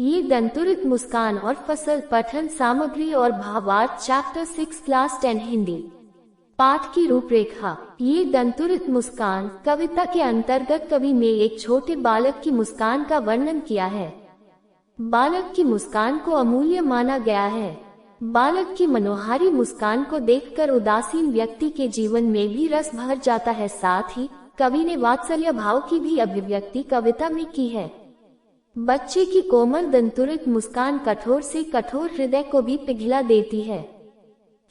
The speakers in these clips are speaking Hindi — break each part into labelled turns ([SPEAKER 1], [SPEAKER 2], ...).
[SPEAKER 1] ये दंतुरित मुस्कान और फसल पठन सामग्री और भावार्थ चैप्टर 6 क्लास 10 हिंदी। पाठ की रूपरेखा। ये दंतुरित मुस्कान कविता के अंतर्गत कवि ने एक छोटे बालक की मुस्कान का वर्णन किया है। बालक की मुस्कान को अमूल्य माना गया है। बालक की मनोहारी मुस्कान को देखकर उदासीन व्यक्ति के जीवन में भी रस भर जाता है। साथ ही कवि ने वात्सल्य भाव की भी अभिव्यक्ति कविता में की है। बच्चे की कोमल दंतुरित मुस्कान कठोर से कठोर हृदय को भी पिघला देती है।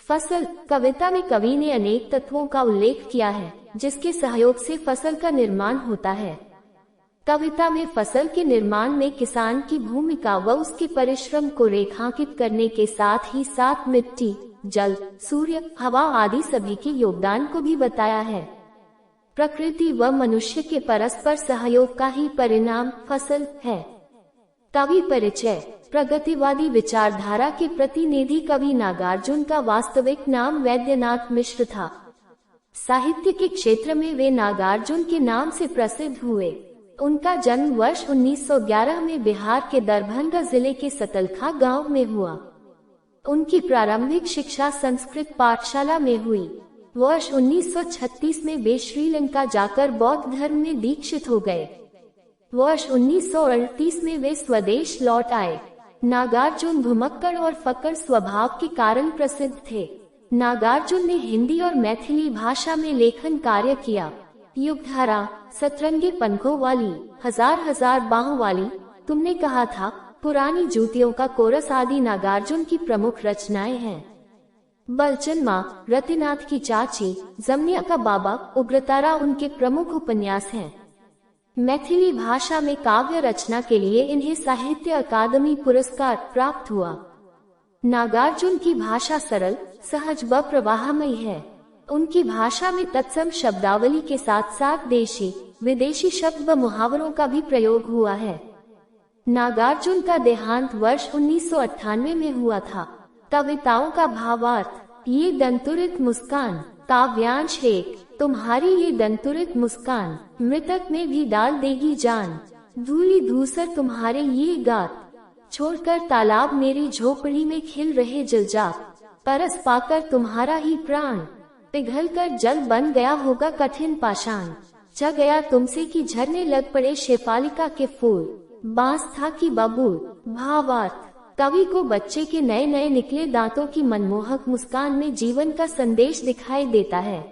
[SPEAKER 1] फसल। कविता में कवि ने अनेक तत्वों का उल्लेख किया है जिसके सहयोग से फसल का निर्माण होता है। कविता में फसल के निर्माण में किसान की भूमिका व उसके परिश्रम को रेखांकित करने के साथ ही साथ मिट्टी, जल, सूर्य, हवा आदि सभी के योगदान को भी बताया है। प्रकृति व मनुष्य के परस्पर सहयोग का ही परिणाम फसल है। कवि परिचय। प्रगतिवादी विचारधारा के प्रतिनिधि कवि नागार्जुन का वास्तविक नाम वैद्यनाथ मिश्र था। साहित्य के क्षेत्र में वे नागार्जुन के नाम से प्रसिद्ध हुए। उनका जन्म वर्ष 1911 में बिहार के दरभंगा जिले के सतलखा गांव में हुआ। उनकी प्रारंभिक शिक्षा संस्कृत पाठशाला में हुई। वर्ष 1936 में वे श्रीलंका जाकर बौद्ध धर्म में दीक्षित हो गए। वर्ष 1938 में वे स्वदेश लौट आए। नागार्जुन भुमक्कड़ और फक्कड़ स्वभाव के कारण प्रसिद्ध थे। नागार्जुन ने हिंदी और मैथिली भाषा में लेखन कार्य किया। युगधारा, सतरंगी पंखों वाली, हजार हजार बाहों वाली, तुमने कहा था, पुरानी जूतियों का कोरस आदि नागार्जुन की प्रमुख रचनाएं हैं। बलचन माँ, रतिनाथ की चाची, जमनिया का बाबा, उग्रतारा उनके प्रमुख उपन्यास हैं। मैथिली भाषा में काव्य रचना के लिए इन्हें साहित्य अकादमी पुरस्कार प्राप्त हुआ। नागार्जुन की भाषा सरल, सहज व प्रवाहमयी है। उनकी भाषा में तत्सम शब्दावली के साथ साथ देशी, विदेशी शब्द व मुहावरों का भी प्रयोग हुआ है। नागार्जुन का देहांत वर्ष 1998 में हुआ था। कविताओं का भावार्थ। ये दंतुरित मुस्कान। काव्यांश 1। तुम्हारी ये दंतुरित मुस्कान मृतक में भी डाल देगी जान। धूली धूसर तुम्हारे ये गात, छोड़कर तालाब मेरी झोपड़ी में खिल रहे जलजात। परस पाकर तुम्हारा ही प्राण, पिघलकर जल बन गया होगा कठिन पाषाण। च गया तुमसे कि झरने लग पड़े शेफालिका के फूल, बांस था कि बबूल। भावार्थ। कवि को बच्चे के नए नए निकले दांतों की मनमोहक मुस्कान में जीवन का संदेश दिखाई देता है।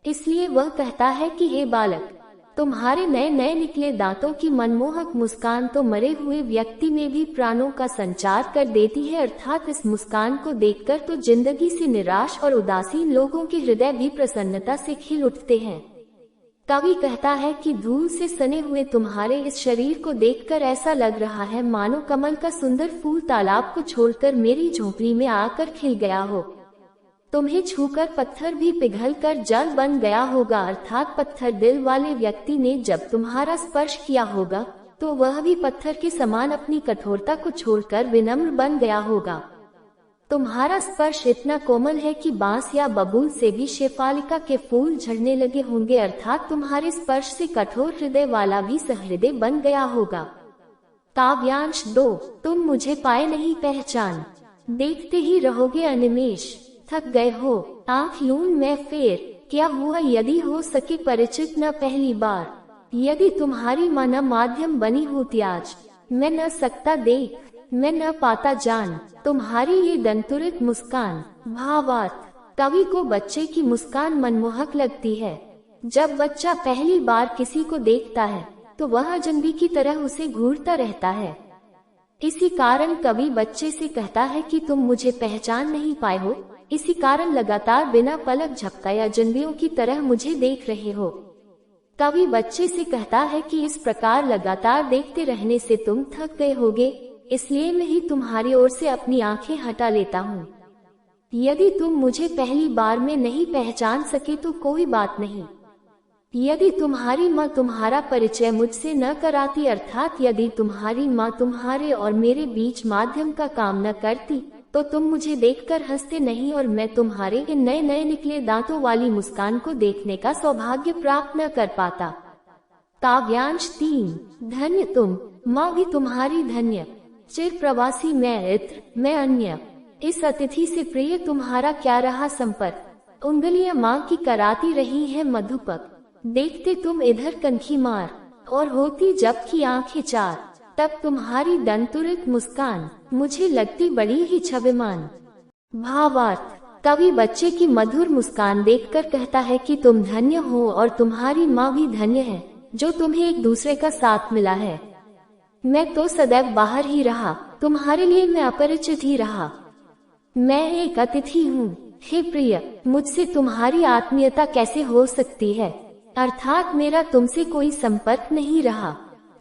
[SPEAKER 1] इसलिए वह कहता है कि हे बालक, तुम्हारे नए नए निकले दांतों की मनमोहक मुस्कान तो मरे हुए व्यक्ति में भी प्राणों का संचार कर देती है। अर्थात इस मुस्कान को देखकर तो जिंदगी से निराश और उदासीन लोगों के हृदय भी प्रसन्नता से खिल उठते हैं। कवि कहता है कि धूल से सने हुए तुम्हारे इस शरीर को देखकर ऐसा लग रहा है मानो कमल का सुंदर फूल तालाब को छोड़कर मेरी झोपड़ी में आकर खिल गया हो। तुम्हें छूकर पत्थर भी पिघलकर जल बन गया होगा। अर्थात पत्थर दिल वाले व्यक्ति ने जब तुम्हारा स्पर्श किया होगा तो वह भी पत्थर के समान अपनी कठोरता को छोड़कर विनम्र बन गया होगा। तुम्हारा स्पर्श इतना कोमल है कि बांस या बबूल से भी शेफालिका के फूल झड़ने लगे होंगे। अर्थात तुम्हारे स्पर्श से कठोर हृदय वाला भी सहृदय बन गया होगा। काव्यांश 2। तुम मुझे पाए नहीं पहचान, देखते ही रहोगे अनिमेष। थक गए हो, आंख लूं मैं फेर, क्या हुआ यदि हो सके परिचित न पहली बार। यदि तुम्हारी माँ न माध्यम बनी होती आज, मैं न सकता देख, मैं न पाता जान। तुम्हारी ये दंतुरित मुस्कान। भावार्थ। कवि को बच्चे की मुस्कान मनमोहक लगती है। जब बच्चा पहली बार किसी को देखता है तो वह अजनबी की तरह उसे घूरता रहता है। इसी कारण कवि बच्चे से कहता है कि तुम मुझे पहचान नहीं पाए हो, इसी कारण लगातार बिना पलक झपकाए अजनबियों की तरह मुझे देख रहे हो। कवि बच्चे से कहता है कि इस प्रकार लगातार देखते रहने से तुम थक गए होगे, इसलिए मैं ही तुम्हारी ओर से अपनी आंखें हटा लेता हूँ। यदि तुम मुझे पहली बार में नहीं पहचान सके तो कोई बात नहीं। यदि तुम्हारी माँ तुम्हारा परिचय मुझसे न कराती, अर्थात यदि तुम्हारी माँ तुम्हारे और मेरे बीच माध्यम का काम न करती, तो तुम मुझे देखकर हंसते नहीं और मैं तुम्हारे इन नए नए निकले दांतों वाली मुस्कान को देखने का सौभाग्य प्राप्त न कर पाता। काव्यांश 3। धन्य तुम, माँ भी तुम्हारी धन्य। चिर प्रवासी मैं इत्र, मैं अन्य। इस अतिथि से प्रिय तुम्हारा क्या रहा संपर्क। उंगलियां माँ की कराती रही है मधुपक। देखते तुम इधर कनखी मार, और होती जब की आंखें चार। तब तुम्हारी दंतुरित मुस्कान मुझे लगती बड़ी ही छबेमान। भावार्थ। कवि बच्चे की मधुर मुस्कान देखकर कहता है कि तुम धन्य हो और तुम्हारी माँ भी धन्य है, जो तुम्हें एक दूसरे का साथ मिला है। मैं तो सदैव बाहर ही रहा, तुम्हारे लिए मैं अपरिचित ही रहा। मैं एक अतिथि हूँ। हे प्रिय, मुझसे तुम्हारी आत्मीयता कैसे हो सकती है, अर्थात मेरा तुमसे कोई संपर्क नहीं रहा।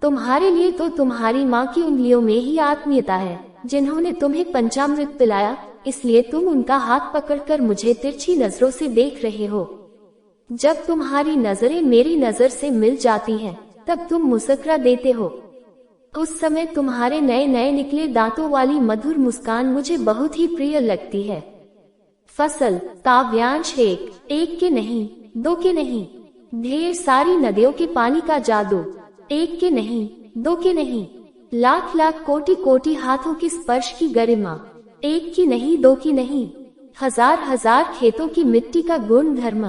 [SPEAKER 1] तुम्हारे लिए तो तुम्हारी माँ की उंगलियों में ही आत्मीयता है, जिन्होंने तुम्हें पंचामृत पिलाया, इसलिए तुम उनका हाथ पकड़कर मुझे तिरछी नजरों से देख रहे हो। जब तुम्हारी नजरें मेरी नजर से मिल जाती हैं, तब तुम मुस्कुरा देते हो। उस समय तुम्हारे नए नए निकले दांतों वाली मधुर मुस्कान मुझे बहुत ही प्रिय लगती है। फसल। काव्यांश एक के नहीं, दो के नहीं। ढेर सारी नदियों के पानी का जादू। एक के नहीं, दो के नहीं। लाख लाख कोटि कोटि हाथों के स्पर्श की गरिमा। एक की नहीं, दो की नहीं। हजार हजार खेतों की मिट्टी का गुण धर्म।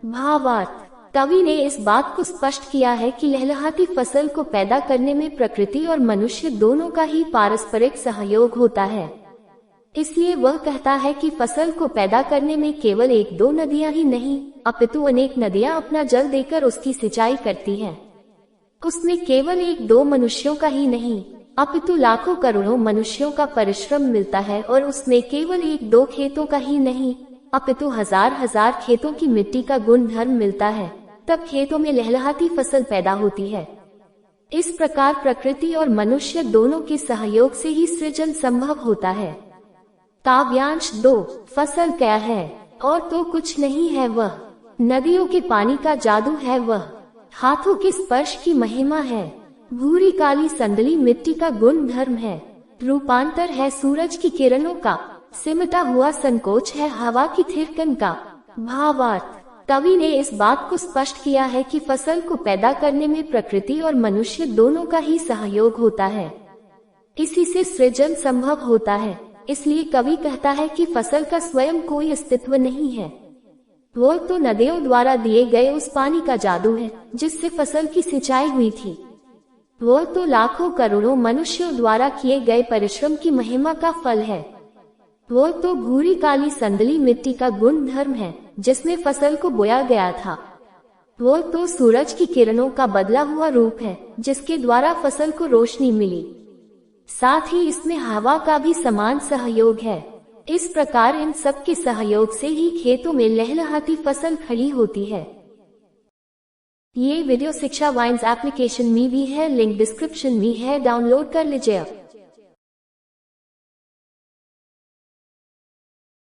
[SPEAKER 1] भावार्थ। कवि ने इस बात को स्पष्ट किया है कि लहलहाती फसल को पैदा करने में प्रकृति और मनुष्य दोनों का ही पारस्परिक सहयोग होता है। इसलिए वह कहता है कि फसल को पैदा करने में केवल एक दो नदियां ही नहीं, अपितु अनेक नदियां अपना जल देकर उसकी सिंचाई करती हैं। उसमें केवल एक दो मनुष्यों का ही नहीं, अपितु लाखों करोड़ों मनुष्यों का परिश्रम मिलता है, और उसमें केवल एक दो खेतों का ही नहीं, अपितु हजार हजार खेतों की मिट्टी का गुण धर्म मिलता है। तब खेतों में लहलहाती फसल पैदा होती है। इस प्रकार प्रकृति और मनुष्य दोनों के सहयोग से ही सृजन संभव होता है। काव्यांश 2। फसल क्या है, और तो कुछ नहीं है वह। नदियों के पानी का जादू है वह। हाथों के स्पर्श की महिमा है। भूरी काली संदली मिट्टी का गुण धर्म है। रूपांतर है सूरज की किरणों का। सिमटा हुआ संकोच है हवा की थिरकन का। भावार्थ। कवि ने इस बात को स्पष्ट किया है कि फसल को पैदा करने में प्रकृति और मनुष्य दोनों का ही सहयोग होता है। इसी से सृजन संभव होता है। इसलिए कवि कहता है कि फसल का स्वयं कोई अस्तित्व नहीं है, वो तो नदियों द्वारा दिए गए उस पानी का जादू है जिससे फसल की सिंचाई हुई थी। वो तो लाखों करोड़ों मनुष्यों द्वारा किए गए परिश्रम की महिमा का फल है। वो तो भूरी काली संदली मिट्टी का गुण धर्म है जिसमें फसल को बोया गया था। वो तो सूरज की किरणों का बदला हुआ रूप है जिसके द्वारा फसल को रोशनी मिली। साथ ही इसमें हवा का भी समान सहयोग है। इस प्रकार इन सब के सहयोग से ही खेतों में लहलहाती फसल खड़ी होती है। ये वीडियो शिक्षा वाइन्स एप्लीकेशन में भी है, लिंक डिस्क्रिप्शन में है, डाउनलोड कर लीजिए।